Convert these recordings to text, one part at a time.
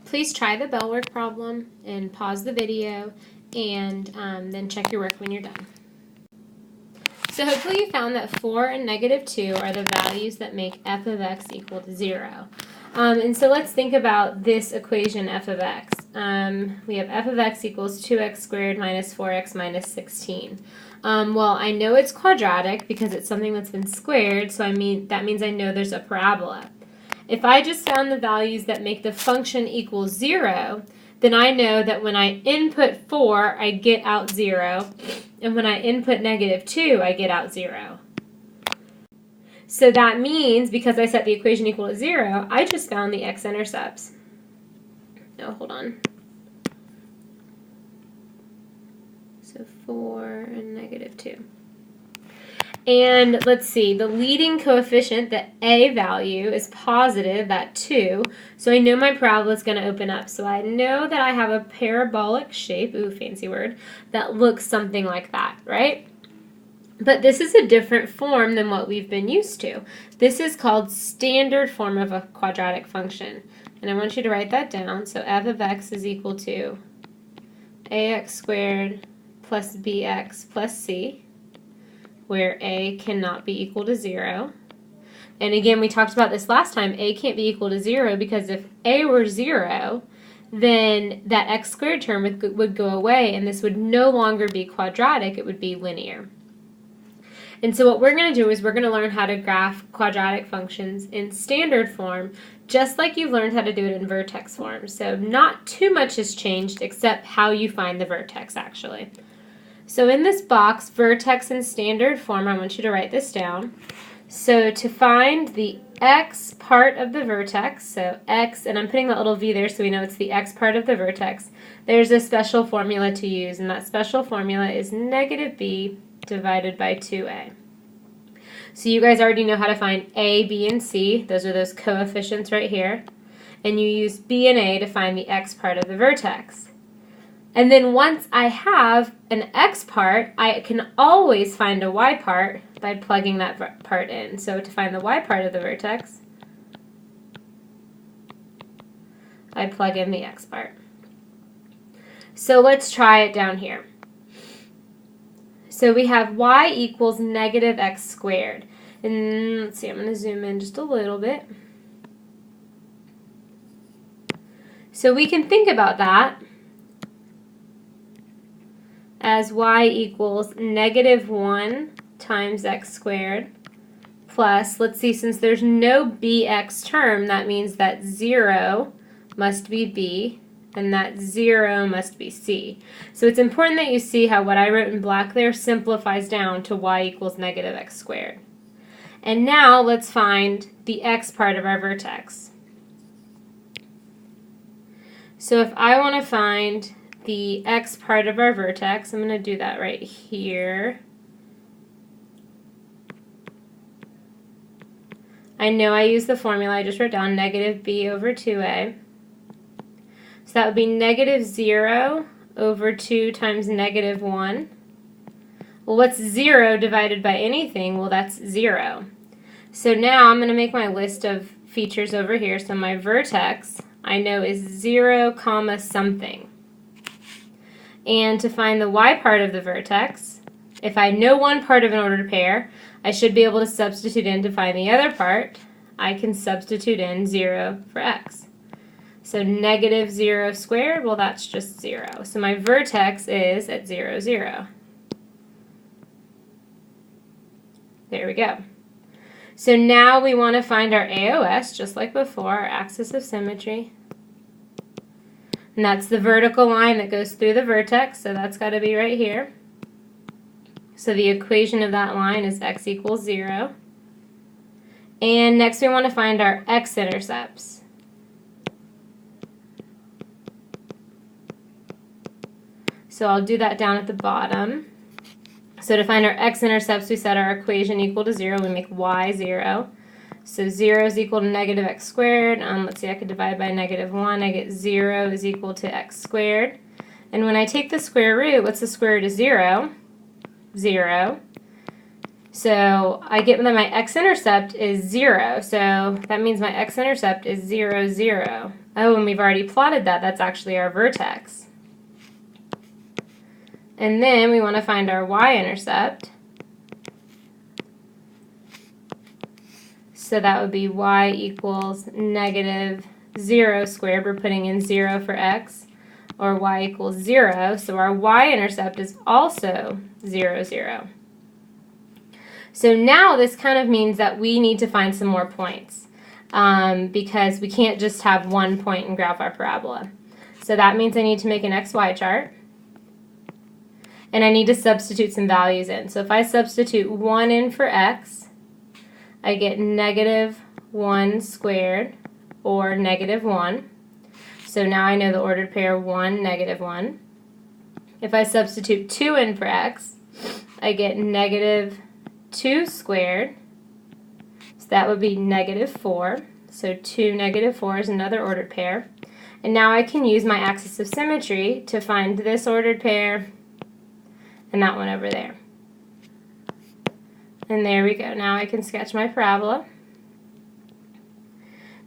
Please try the bell work problem and pause the video and then check your work when you're done. So hopefully you found that 4 and negative 2 are the values that make f of x equal to 0. And so let's think about this equation f of x. We have f of x equals 2x squared minus 4x minus 16. Well, I know it's quadratic because it's something that's been squared, so that means I know there's a parabola. If I just found the values that make the function equal 0, then I know that when I input 4, I get out 0, and when I input negative 2, I get out 0. So that means, because I set the equation equal to 0, I just found the x-intercepts. No, hold on. So 4 and negative 2. And let's see, the leading coefficient, the a value, is positive, that 2. So I know my parabola is going to open up. So I know that I have a parabolic shape, ooh, fancy word, that looks something like that, right? But this is a different form than what we've been used to. This is called standard form of a quadratic function. And I want you to write that down. So f of x is equal to ax squared plus bx plus c, where a cannot be equal to 0. And again, we talked about this last time. A can't be equal to 0 because if a were 0, then that x squared term would go away, and this would no longer be quadratic, it would be linear. And so what we're going to do is we're going to learn how to graph quadratic functions in standard form, just like you've learned how to do it in vertex form. So not too much has changed except how you find the vertex, actually. So in this box, vertex in standard form, I want you to write this down. So to find the x part of the vertex, so x, and I'm putting that little v there so we know it's the x part of the vertex, there's a special formula to use, and that special formula is negative b divided by 2a. So you guys already know how to find a, b, and c. Those are those coefficients right here. And you use b and a to find the x part of the vertex. And then once I have an x part, I can always find a y part by plugging that part in. So to find the y part of the vertex, I plug in the x part. So let's try it down here. So we have y equals negative x squared. And let's see, I'm going to zoom in just a little bit. So we can think about that as y equals negative 1 times x squared plus, let's see, since there's no bx term, that means that 0 must be b, and that 0 must be c. So it's important that you see how what I wrote in black there simplifies down to y equals negative x squared. And now let's find the x part of our vertex. So if I want to find the x part of our vertex, I'm going to do that right here. I know I used the formula I just wrote down, negative b over 2a. So that would be negative 0 over 2 times negative 1. Well, what's 0 divided by anything? Well, that's 0. So now I'm going to make my list of features over here. So my vertex, I know, is 0 comma something. And to find the y part of the vertex, if I know one part of an ordered pair, I should be able to substitute in to find the other part. I can substitute in 0 for x. So negative 0 squared, well, that's just 0. So my vertex is at 0, 0. There we go. So now we want to find our AOS, just like before, our axis of symmetry. And that's the vertical line that goes through the vertex, so that's got to be right here. So the equation of that line is x equals 0. And next we want to find our x-intercepts. So I'll do that down at the bottom. So to find our x-intercepts, we set our equation equal to 0. We make y 0. So 0 is equal to negative x squared. Let's see, I could divide by negative 1. I get 0 is equal to x squared. And when I take the square root, what's the square root of 0? 0. So I get that my x-intercept is 0. So that means my x-intercept is 0, 0. Oh, and we've already plotted that. That's actually our vertex. And then we want to find our y-intercept. So that would be y equals negative 0 squared. We're putting in 0 for x. Or y equals 0. So our y-intercept is also 0, 0. So now this kind of means that we need to find some more points because we can't just have one point and graph our parabola. So that means I need to make an xy chart. And I need to substitute some values in. So if I substitute 1 in for x, I get negative 1 squared, or negative 1. So now I know the ordered pair 1, negative 1. If I substitute 2 in for x, I get negative 2 squared. So that would be negative 4. So 2, negative 4 is another ordered pair. And now I can use my axis of symmetry to find this ordered pair and that one over there. And there we go. Now I can sketch my parabola.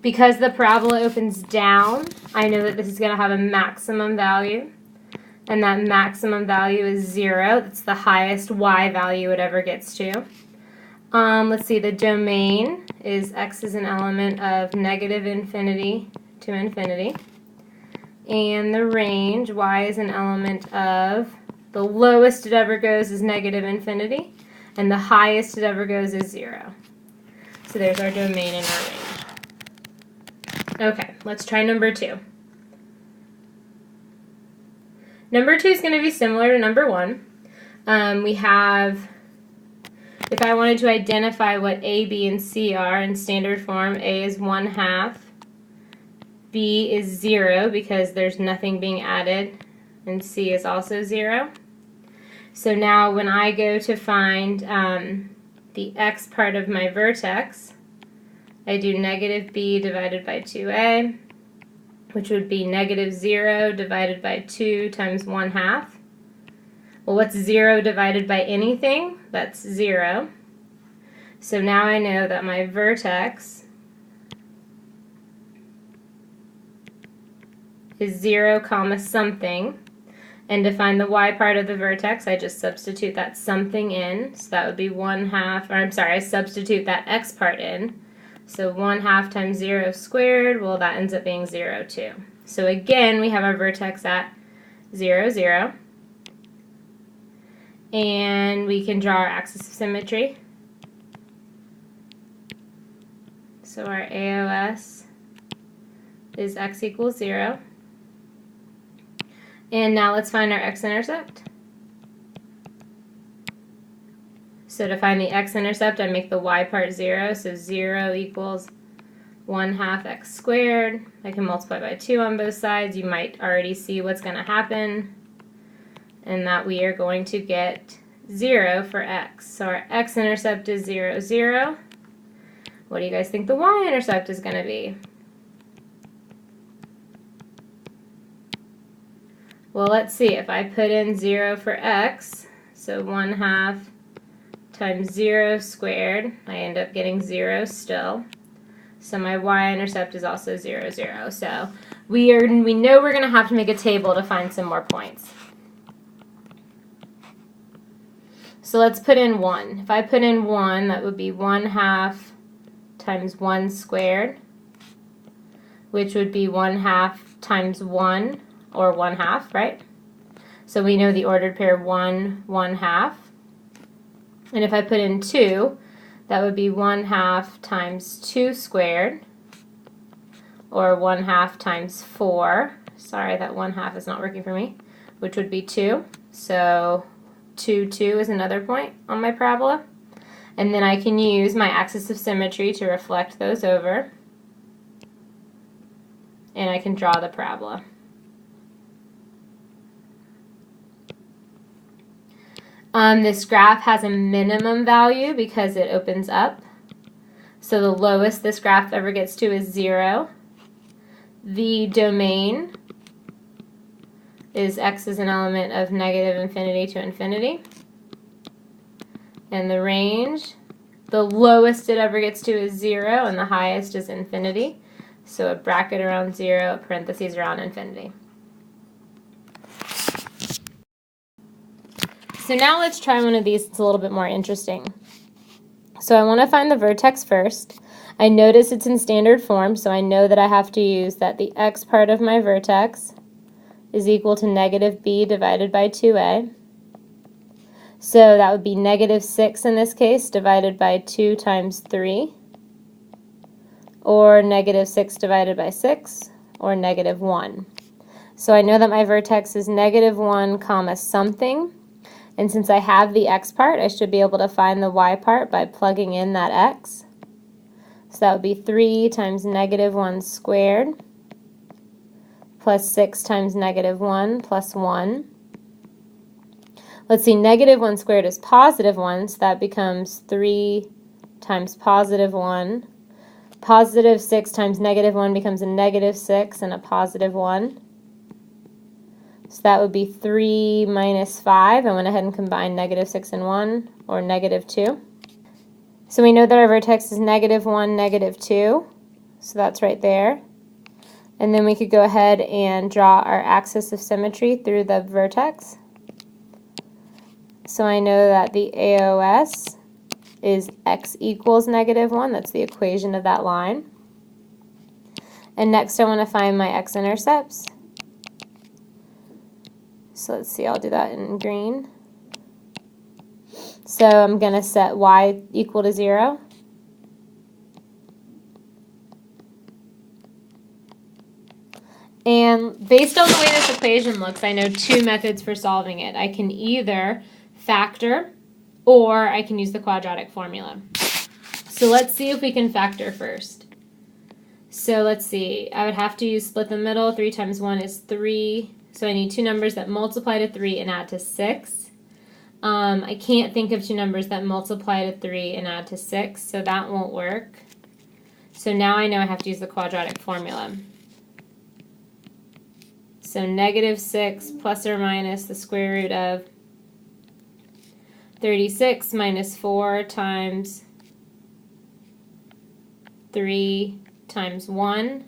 Because the parabola opens down, I know that this is going to have a maximum value. And that maximum value is 0. That's the highest y value it ever gets to. Let's see, the domain is x is an element of negative infinity to infinity. And the range, y is an element of, the lowest it ever goes is negative infinity, and the highest it ever goes is 0. So there's our domain and our range. Okay, let's try number 2. Number 2 is going to be similar to number 1. We have, if I wanted to identify what A, B, and C are in standard form, A is 1/2, B is 0 because there's nothing being added, and C is also 0. So now when I go to find the x part of my vertex, I do negative b divided by 2a, which would be negative 0 divided by 2 times 1/2. Well, what's 0 divided by anything? That's 0. So now I know that my vertex is 0 comma something. And to find the y part of the vertex, I just substitute that something in. So that would be 1/2, or I'm sorry, I substitute that x part in. So 1/2 times 0 squared, well, that ends up being 0, too. So again, we have our vertex at 0, 0. And we can draw our axis of symmetry. So our AOS is x equals 0. And now let's find our x-intercept. So to find the x-intercept, I make the y part 0. So 0 equals 1/2 x squared. I can multiply by 2 on both sides. You might already see what's going to happen. And that we are going to get 0 for x. So our x-intercept is 0, 0. What do you guys think the y-intercept is going to be? Well, let's see. If I put in 0 for x, so 1/2 times 0 squared, I end up getting 0 still. So my y-intercept is also 0, 0. So we know we're going to have to make a table to find some more points. So let's put in 1. If I put in 1, that would be 1/2 times 1 squared, which would be 1/2 times 1, or 1/2, right? So we know the ordered pair 1, 1/2. And if I put in 2, that would be 1/2 times 2 squared, or 1/2 times 4. Sorry, that 1/2 is not working for me, which would be 2. So 2, 2 is another point on my parabola. And then I can use my axis of symmetry to reflect those over. And I can draw the parabola. This graph has a minimum value because it opens up. So the lowest this graph ever gets to is 0. The domain is x is an element of negative infinity to infinity. And the range, the lowest it ever gets to is 0, and the highest is infinity. So a bracket around 0, parentheses around infinity. So now let's try one of these that's a little bit more interesting. So I want to find the vertex first. I notice it's in standard form, so I know that I have to use that the x part of my vertex is equal to negative b divided by 2a. So that would be negative 6 in this case divided by 2 times 3, or negative 6 divided by 6, or negative 1. So I know that my vertex is negative 1 comma something, and since I have the x part, I should be able to find the y part by plugging in that x. So that would be 3 times negative 1 squared plus 6 times negative 1 plus 1. Let's see, negative 1 squared is positive 1, so that becomes 3 times positive 1. Positive 6 times negative 1 becomes a negative 6 and a positive 1. So that would be 3 minus 5. I went ahead and combined negative 6 and 1, or negative 2. So we know that our vertex is negative 1, negative 2. So that's right there. And then we could go ahead and draw our axis of symmetry through the vertex. So I know that the AOS is x equals negative 1. That's the equation of that line. And next I want to find my x-intercepts. So let's see, I'll do that in green. So I'm going to set y equal to 0. And based on the way this equation looks, I know two methods for solving it. I can either factor, or I can use the quadratic formula. So let's see if we can factor first. So let's see, I would have to use split the middle. 3 times 1 is 3. So I need two numbers that multiply to 3 and add to 6. I can't think of two numbers that multiply to 3 and add to 6, so that won't work. So now I know I have to use the quadratic formula. So negative 6 plus or minus the square root of 36 minus 4 times 3 times 1,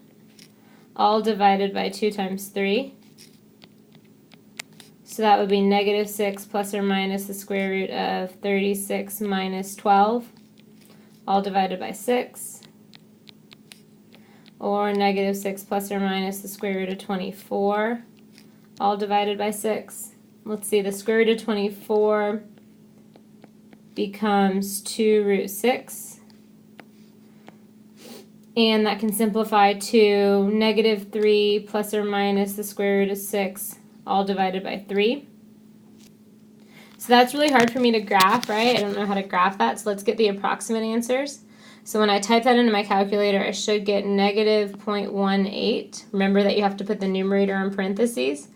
all divided by 2 times 3. So that would be negative 6 plus or minus the square root of 36 minus 12, all divided by 6. Or negative 6 plus or minus the square root of 24, all divided by 6. Let's see, the square root of 24 becomes 2 root 6. And that can simplify to negative 3 plus or minus the square root of 6, all divided by 3. So that's really hard for me to graph, right? I don't know how to graph that, so let's get the approximate answers. So when I type that into my calculator, I should get negative 0.18. Remember that you have to put the numerator in parentheses.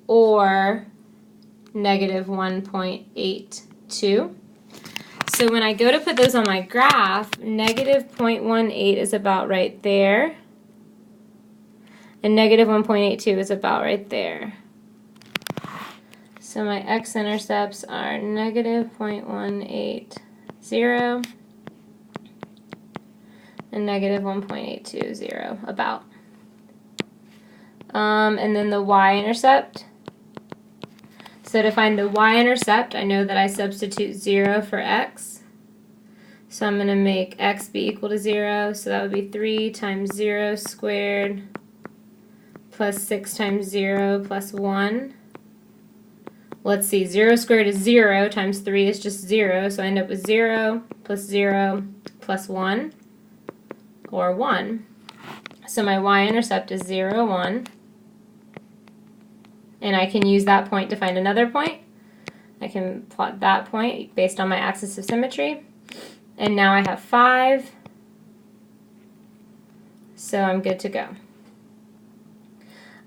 Or negative 1.82. So when I go to put those on my graph, negative 0.18 is about right there. And negative 1.82 is about right there. So my x-intercepts are negative 0.180 and negative 1.820, about. And then the y-intercept. So to find the y-intercept, I know that I substitute 0 for x. So I'm going to make x be equal to 0. So that would be 3 times 0 squared plus 6 times 0 plus 1. Let's see, 0 squared is 0 times 3 is just 0. So I end up with 0 plus 1, or 1. So my y-intercept is 0, 1. And I can use that point to find another point. I can plot that point based on my axis of symmetry. And now I have 5. So I'm good to go.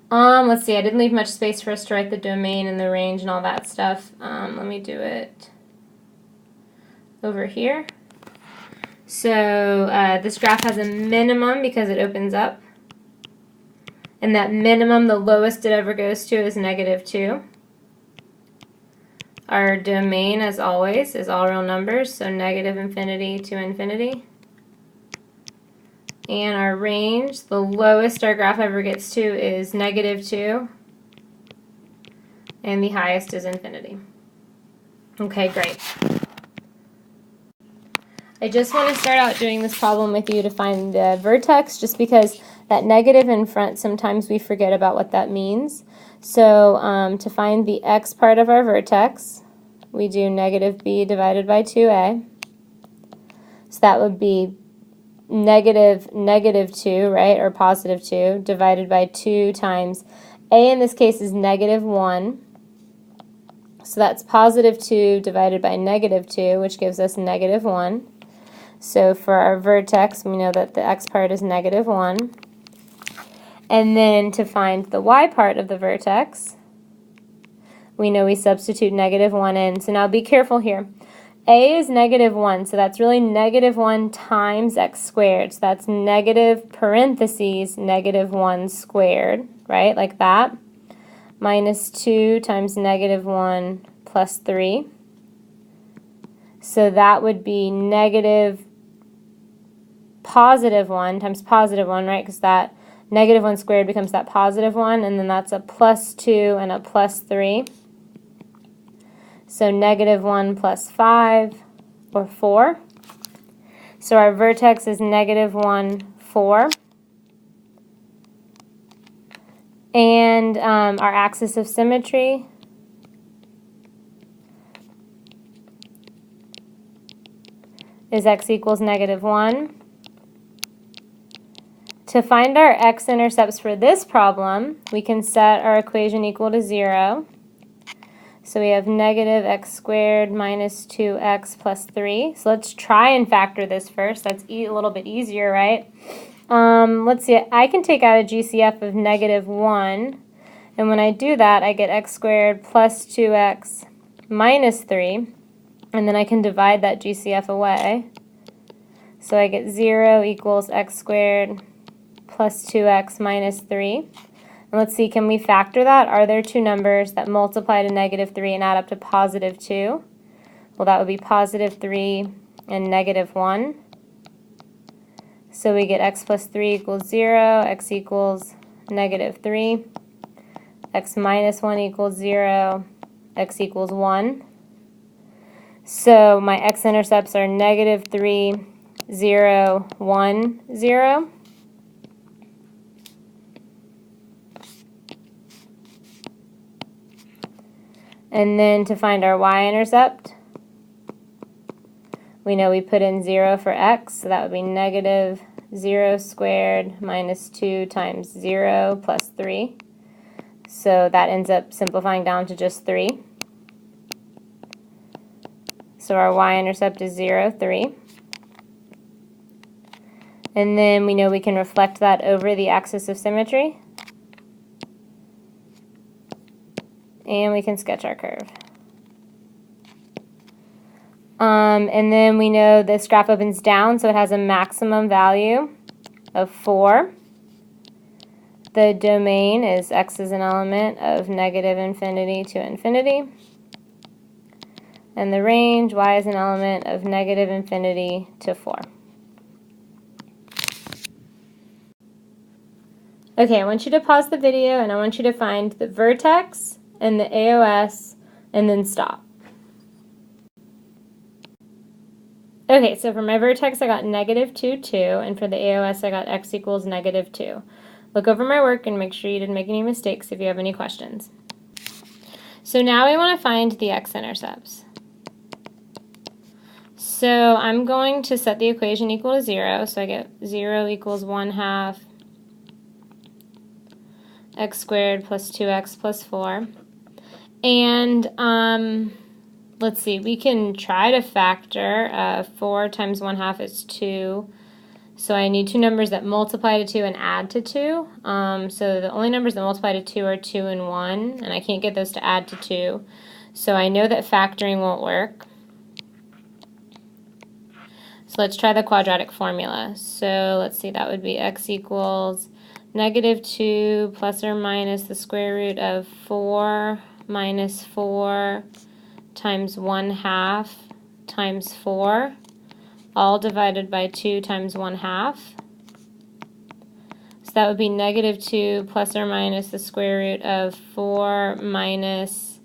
Let's see, I didn't leave much space for us to write the domain and the range and all that stuff. Let me do it over here. So this graph has a minimum because it opens up. And that minimum, the lowest it ever goes to, is negative 2. Our domain, as always, is all real numbers, so negative infinity to infinity. And our range, the lowest our graph ever gets to is -2, and the highest is infinity. Okay, great. I just want to start out doing this problem with you to find the vertex, just because that negative in front, sometimes we forget about what that means. So to find the x part of our vertex, we do -b divided by 2a. So that would be -2, right, or +2, divided by 2 times a in this case is -1. So that's +2 divided by -2, which gives us -1. So for our vertex, we know that the x part is -1. And then to find the y part of the vertex, we know we substitute -1 in. So now be careful here. A is -1, so that's really -1 times x squared. So that's negative parentheses -1 squared, right, like that, minus 2 times -1 plus 3. So that would be negative +1 times +1, right, because that -1 squared becomes that +1, and then that's a +2 and a +3. So -1 plus 5, or 4. So our vertex is -1, 4. And our axis of symmetry is x equals -1. To find our x-intercepts for this problem, we can set our equation equal to 0. So we have -x squared minus 2x plus 3. So let's try and factor this first. That's a little bit easier, right? Let's see. I can take out a GCF of -1. And when I do that, I get x squared plus 2x minus 3. And then I can divide that GCF away. So I get 0 equals x squared plus 2x minus 3. And let's see, can we factor that? Are there two numbers that multiply to -3 and add up to +2? Well, that would be +3 and -1. So we get x plus 3 equals 0, x equals -3, x minus 1 equals 0, x equals 1. So my x-intercepts are -3, 0, 1, 0. And then to find our y-intercept, we know we put in 0 for x, so that would be -0 squared minus 2 times 0 plus 3. So that ends up simplifying down to just 3. So our y-intercept is 0, 3. And then we know we can reflect that over the axis of symmetry. And we can sketch our curve. And then we know this graph opens down, so it has a maximum value of 4. The domain is x is an element of -infinity to infinity. And the range, y is an element of -infinity to 4. Okay, I want you to pause the video and I want you to find the vertex and the AOS, and then stop. Okay, so for my vertex I got -2, 2, and for the AOS I got x equals -2. Look over my work and make sure you didn't make any mistakes if you have any questions. So now we want to find the x-intercepts. So I'm going to set the equation equal to 0, so I get 0 equals 1/2 x squared plus 2x plus 4. And let's see, we can try to factor 4 times 1/2 is 2. So I need two numbers that multiply to 2 and add to 2. So the only numbers that multiply to 2 are 2 and 1, and I can't get those to add to 2. So I know that factoring won't work. So let's try the quadratic formula. So let's see, that would be x equals -2 plus or minus the square root of 4 minus 4 times 1/2 times 4, all divided by 2 times 1/2. So that would be -2 plus or minus the square root of 4 minus,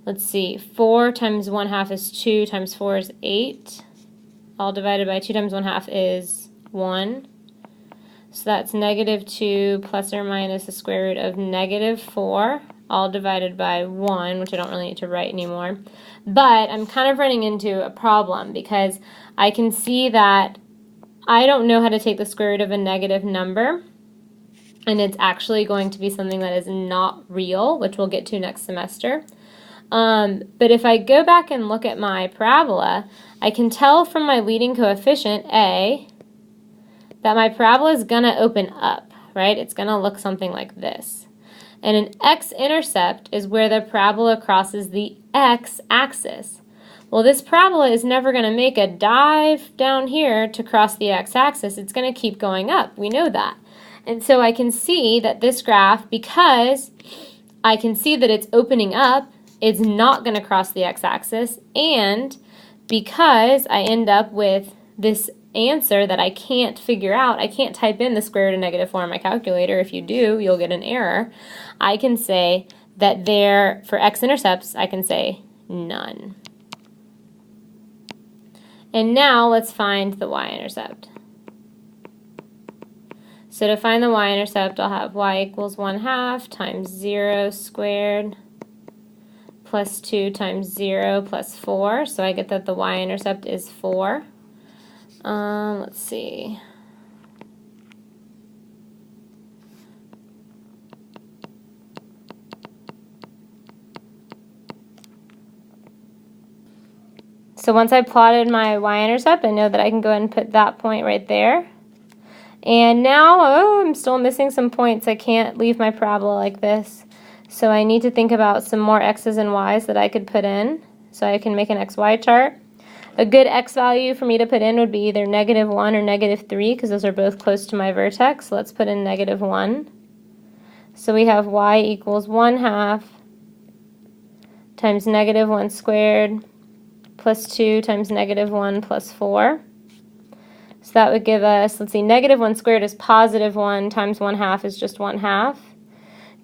let's see, 4 times 1/2 is 2 times 4 is 8. All divided by 2 times 1/2 is 1. So that's -2 plus or minus the square root of -4, all divided by 1, which I don't really need to write anymore. But I'm kind of running into a problem because I can see that I don't know how to take the square root of a negative number, and it's actually going to be something that is not real, which we'll get to next semester. But if I go back and look at my parabola, I can tell from my leading coefficient, A, that my parabola is going to open up, right? It's going to look something like this. And an x-intercept is where the parabola crosses the x-axis. Well, this parabola is never going to make a dive down here to cross the x-axis. It's going to keep going up. We know that. And so I can see that this graph, because I can see that it's opening up, it's not going to cross the x-axis, and because I end up with this answer that I can't figure out, I can't type in the square root of -4 on my calculator. If you do, you'll get an error. I can say that there, for x-intercepts, I can say none. And now let's find the y-intercept. So to find the y-intercept, I'll have y equals 1/2 times 0 squared plus 2 times 0 plus 4. So I get that the y-intercept is 4. Let's see. So once I plotted my y-intercept, I know that I can go ahead and put that point right there. And now, I'm still missing some points. I can't leave my parabola like this. So I need to think about some more x's and y's that I could put in so I can make an xy chart. A good x value for me to put in would be either -1 or -3 because those are both close to my vertex. So let's put in -1. So we have y equals 1/2 times -1 squared plus 2 times -1 plus 4. So that would give us, let's see, -1 squared is +1 times 1/2 is just 1/2.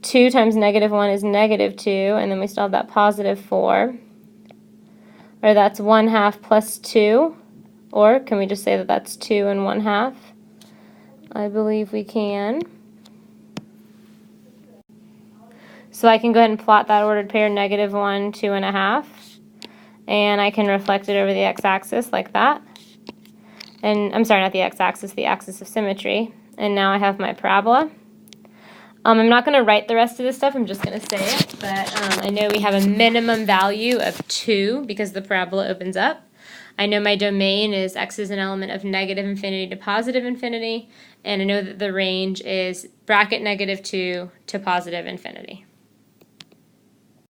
2 times -1 is -2, and then we still have that +4. Or that's 1/2 plus 2, or can we just say that that's 2 and 1/2? I believe we can. So I can go ahead and plot that ordered pair, -1, 2.5, and I can reflect it over the x-axis like that. And I'm sorry, not the x-axis, the axis of symmetry. And now I have my parabola. I'm not going to write the rest of this stuff, I'm just going to say it, but I know we have a minimum value of 2 because the parabola opens up. I know my domain is x is an element of -infinity to +infinity, and I know that the range is bracket -2 to +infinity.